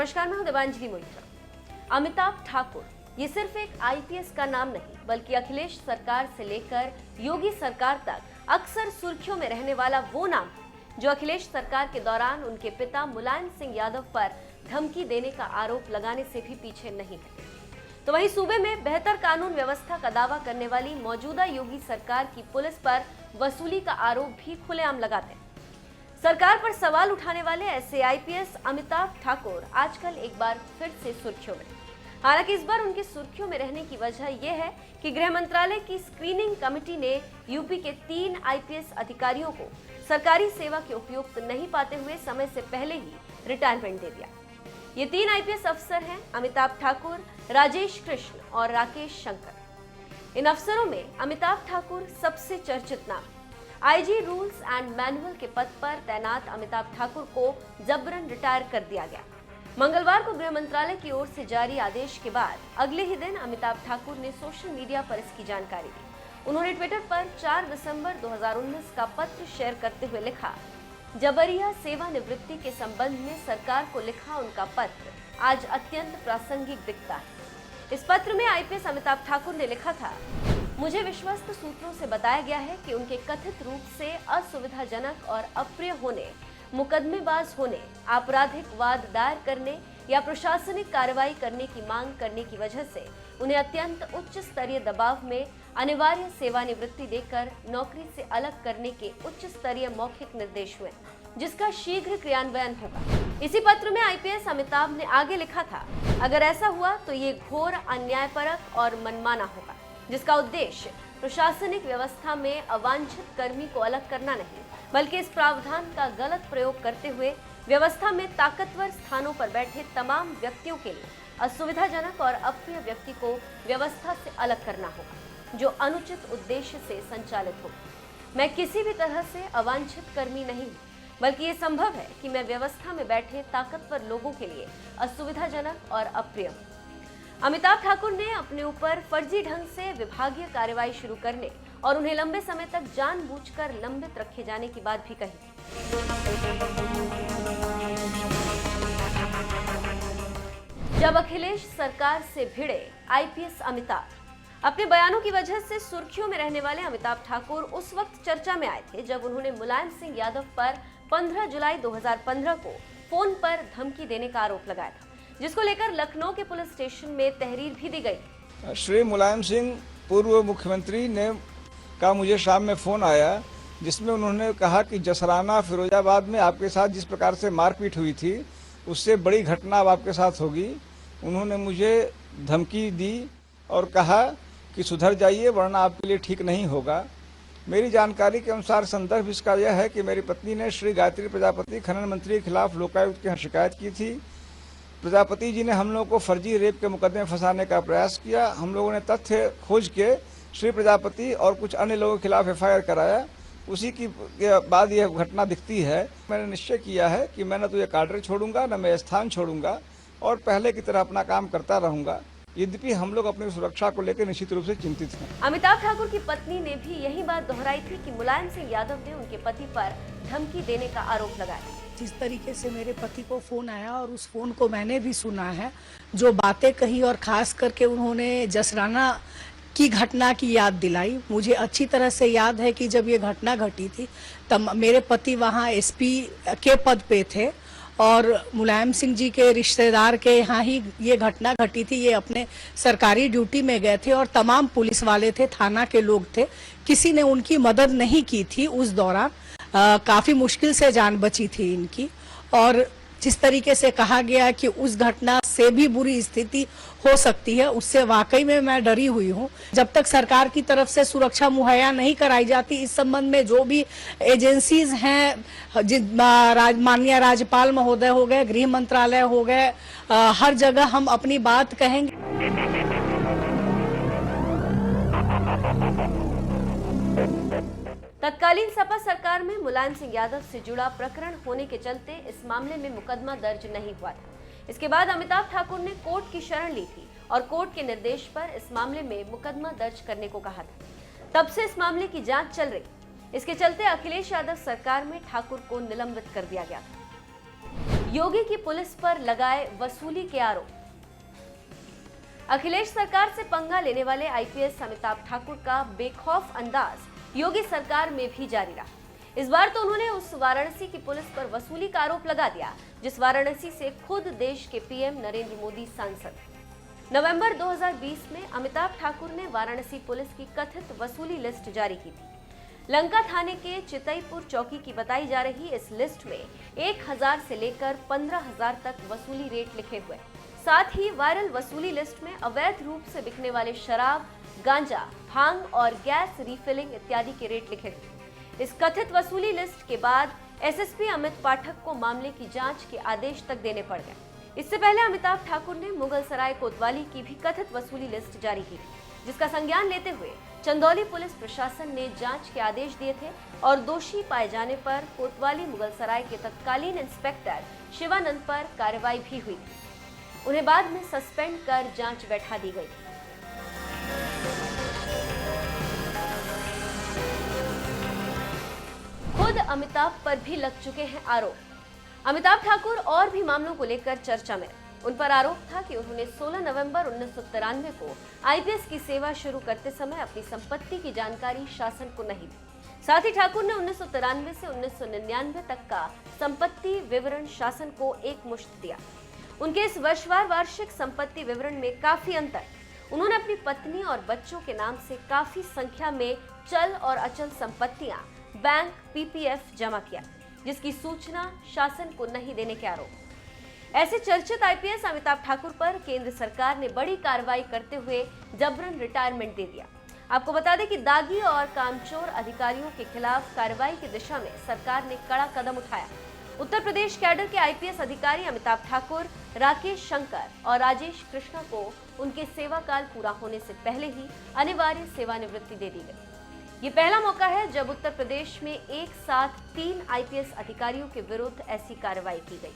नमस्कार, मैं हूं देवांजलि मोहित्रा। अमिताभ ठाकुर ये सिर्फ एक आईपीएस का नाम नहीं, बल्कि अखिलेश सरकार से लेकर योगी सरकार तक अक्सर सुर्खियों में रहने वाला वो नाम है जो अखिलेश सरकार के दौरान उनके पिता मुलायम सिंह यादव पर धमकी देने का आरोप लगाने से भी पीछे नहीं है। तो वहीं सूबे में बेहतर कानून व्यवस्था का दावा करने वाली मौजूदा योगी सरकार की पुलिस पर वसूली का आरोप भी खुलेआम लगाते हैं। सरकार पर सवाल उठाने वाले ऐसे आईपीएस अमिताभ ठाकुर आजकल एक बार फिर से सुर्खियों में। हालांकि इस बार उनकी सुर्खियों में रहने की वजह यह है कि गृह मंत्रालय की स्क्रीनिंग कमेटी ने यूपी के 3 आईपीएस अधिकारियों को सरकारी सेवा के उपयुक्त नहीं पाते हुए समय से पहले ही रिटायरमेंट दे दिया। ये 3 आईपीएस अफसर हैं अमिताभ ठाकुर, राजेश कृष्ण और राकेश शंकर। इन अफसरों में अमिताभ ठाकुर सबसे चर्चित नाम। आईजी रूल्स एंड मैनुअल के पद पर तैनात अमिताभ ठाकुर को जबरन रिटायर कर दिया गया। मंगलवार को गृह मंत्रालय की ओर से जारी आदेश के बाद अगले ही दिन अमिताभ ठाकुर ने सोशल मीडिया पर इसकी जानकारी दी। उन्होंने ट्विटर पर 4 दिसंबर 2019 का पत्र शेयर करते हुए लिखा, जबरिया सेवानिवृत्ति के संबंध में सरकार को लिखा उनका पत्र आज अत्यंत प्रासंगिक दिखता है। इस पत्र में आईपीएस अमिताभ ठाकुर ने लिखा था, मुझे विश्वस्त सूत्रों से बताया गया है कि उनके कथित रूप से असुविधाजनक और अप्रिय होने, मुकदमेबाज होने, आपराधिक वाद दायर करने या प्रशासनिक कार्रवाई करने की मांग करने की वजह से उन्हें अत्यंत उच्च स्तरीय दबाव में अनिवार्य सेवानिवृत्ति देकर नौकरी से अलग करने के उच्च स्तरीय मौखिक निर्देश हुए, जिसका शीघ्र क्रियान्वयन होगा। इसी पत्र में आईपीएस अमिताभ ने आगे लिखा था, अगर ऐसा हुआ तो ये घोर अन्यायपरक और मनमाना होगा, जिसका उद्देश्य प्रशासनिक व्यवस्था में अवांछित कर्मी को अलग करना नहीं, बल्कि इस प्रावधान का गलत प्रयोग करते हुए व्यवस्था में ताकतवर स्थानों पर बैठे तमाम व्यक्तियों के लिए असुविधाजनक और अप्रिय व्यक्ति को व्यवस्था से अलग करना होगा, जो अनुचित उद्देश्य से संचालित हो। मैं किसी भी तरह से अवांछित कर्मी नहीं हूँ, बल्कि ये संभव है कि मैं व्यवस्था में बैठे ताकतवर लोगों के लिए असुविधाजनक और अप्रिय हूँ। अमिताभ ठाकुर ने अपने ऊपर फर्जी ढंग से विभागीय कार्रवाई शुरू करने और उन्हें लंबे समय तक जानबूझकर लंबित रखे जाने की बात भी कही। जब अखिलेश सरकार से भिड़े आईपीएस अमिताभ, अपने बयानों की वजह से सुर्खियों में रहने वाले अमिताभ ठाकुर उस वक्त चर्चा में आए थे जब उन्होंने मुलायम सिंह यादव पर 15 जुलाई 2015 को फोन पर धमकी देने का आरोप लगाया था, जिसको लेकर लखनऊ के पुलिस स्टेशन में तहरीर भी दी गई। श्री मुलायम सिंह पूर्व मुख्यमंत्री ने का मुझे शाम में फोन आया, जिसमें उन्होंने कहा कि जसराना फिरोजाबाद में आपके साथ जिस प्रकार से मारपीट हुई थी, उससे बड़ी घटना अब आपके साथ होगी। उन्होंने मुझे धमकी दी और कहा कि सुधर जाइए वरना आपके लिए ठीक नहीं होगा। मेरी जानकारी के अनुसार संदर्भ इसका यह है कि मेरी पत्नी ने श्री गायत्री प्रजापति खनन मंत्री के खिलाफ लोकायुक्त के यहाँ शिकायत की थी। प्रजापति जी ने हम लोगों को फर्जी रेप के मुकदमे फंसाने का प्रयास किया। हम लोगों ने तथ्य खोज के श्री प्रजापति और कुछ अन्य लोगों के खिलाफ एफआईआर कराया। उसी की बाद यह घटना दिखती है। मैंने निश्चय किया है कि मैं न तो ये काडर छोड़ूंगा, न मैं स्थान छोड़ूंगा और पहले की तरह अपना काम करता रहूंगा। यद्यपि हम लोग अपनी सुरक्षा को लेकर निश्चित रूप से चिंतित हैं। अमिताभ ठाकुर की पत्नी ने भी यही बात दोहराई थी कि मुलायम सिंह यादव ने उनके पति पर धमकी देने का आरोप लगाया। जिस तरीके से मेरे पति को फोन आया और उस फोन को मैंने भी सुना है, जो बातें कही और खास करके उन्होंने जसराना की घटना की याद दिलाई। मुझे अच्छी तरह से याद है कि जब ये घटना घटी थी तब मेरे पति वहाँ एसपी के पद पे थे और मुलायम सिंह जी के रिश्तेदार के यहाँ ही ये घटना घटी थी। ये अपने सरकारी ड्यूटी में गए थे और तमाम पुलिस वाले थे, थाना के लोग थे, किसी ने उनकी मदद नहीं की थी उस दौरान। काफी मुश्किल से जान बची थी इनकी। और जिस तरीके से कहा गया कि उस घटना से भी बुरी स्थिति हो सकती है, उससे वाकई में मैं डरी हुई हूँ। जब तक सरकार की तरफ से सुरक्षा मुहैया नहीं कराई जाती, इस संबंध में जो भी एजेंसीज हैं, माननीय राज्यपाल महोदय हो गए, गृह मंत्रालय हो गए, हर जगह हम अपनी बात कहेंगे। तत्कालीन सपा सरकार में मुलायम सिंह यादव से जुड़ा प्रकरण होने के चलते इस मामले में मुकदमा दर्ज नहीं हुआ था। इसके बाद अमिताभ ठाकुर ने कोर्ट की शरण ली थी और कोर्ट के निर्देश पर इस मामले में मुकदमा दर्ज करने को कहा था। तब से इस मामले की जांच चल रही। इसके चलते अखिलेश यादव सरकार में ठाकुर को निलंबित कर दिया गया था। योगी की पुलिस पर लगाए वसूली के आरोप। अखिलेश सरकार से पंगा लेने वाले आईपीएस अमिताभ ठाकुर का बेखौफ अंदाज योगी सरकार में भी जारी रहा। इस बार तो उन्होंने उस वाराणसी की पुलिस पर वसूली का आरोप लगा दिया जिस वाराणसी से खुद देश के पीएम नरेंद्र मोदी सांसद। नवंबर 2020 में अमिताभ ठाकुर ने वाराणसी पुलिस की कथित वसूली लिस्ट जारी की थी। लंका थाने के चितईपुर चौकी की बताई जा रही इस लिस्ट में 1000 से लेकर 15,000 तक वसूली रेट लिखे हुए। साथ ही वायरल वसूली लिस्ट में अवैध रूप से बिकने वाले शराब, गांजा, भांग और गैस रिफिलिंग इत्यादि के रेट लिखे थे। इस कथित वसूली लिस्ट के बाद एसएसपी अमित पाठक को मामले की जांच के आदेश तक देने पड़ गए। इससे पहले अमिताभ ठाकुर ने मुगल सराय कोतवाली की भी कथित वसूली लिस्ट जारी की थी, जिसका संज्ञान लेते हुए चंदौली पुलिस प्रशासन ने जांच के आदेश दिए थे और दोषी पाए जाने पर कोतवाली मुगल सराय के तत्कालीन इंस्पेक्टर शिवानंद पर कार्रवाई भी हुई थी। उन्हें बाद में सस्पेंड कर जांच बैठा दी गई। खुद अमिताभ पर भी लग चुके हैं आरोप। अमिताभ ठाकुर और भी मामलों को लेकर चर्चा में। उन पर आरोप था कि उन्होंने 16 नवंबर 1993 को आईपीएस की सेवा शुरू करते समय अपनी संपत्ति की जानकारी शासन को नहीं दी। साथ ही ठाकुर ने 1993 से 1999 तक का संपत्ति विवरण शासन को एकमुश्त दिया। उनके इस वर्षवार वार्षिक संपत्ति विवरण में काफी अंतर। उन्होंने अपनी पत्नी और बच्चों के नाम से काफी संख्या में चल और अचल संपत्तियां बैंक पीपीएफ जमा किया, जिसकी सूचना शासन को नहीं देने के आरोप। ऐसे चर्चित आईपीएस अमिताभ ठाकुर पर केंद्र सरकार ने बड़ी कार्रवाई करते हुए जबरन रिटायरमेंट दे दिया। आपको बता दें कि दागी और कामचोर अधिकारियों के खिलाफ कार्रवाई की दिशा में सरकार ने कड़ा कदम उठाया। उत्तर प्रदेश कैडर के आईपीएस अधिकारी अमिताभ ठाकुर, राकेश शंकर और राजेश कृष्णा को उनके सेवा काल पूरा होने से पहले ही अनिवार्य सेवानिवृत्ति दे दी गई। ये पहला मौका है जब उत्तर प्रदेश में एक साथ 3 आईपीएस अधिकारियों के विरुद्ध ऐसी कार्रवाई की गई।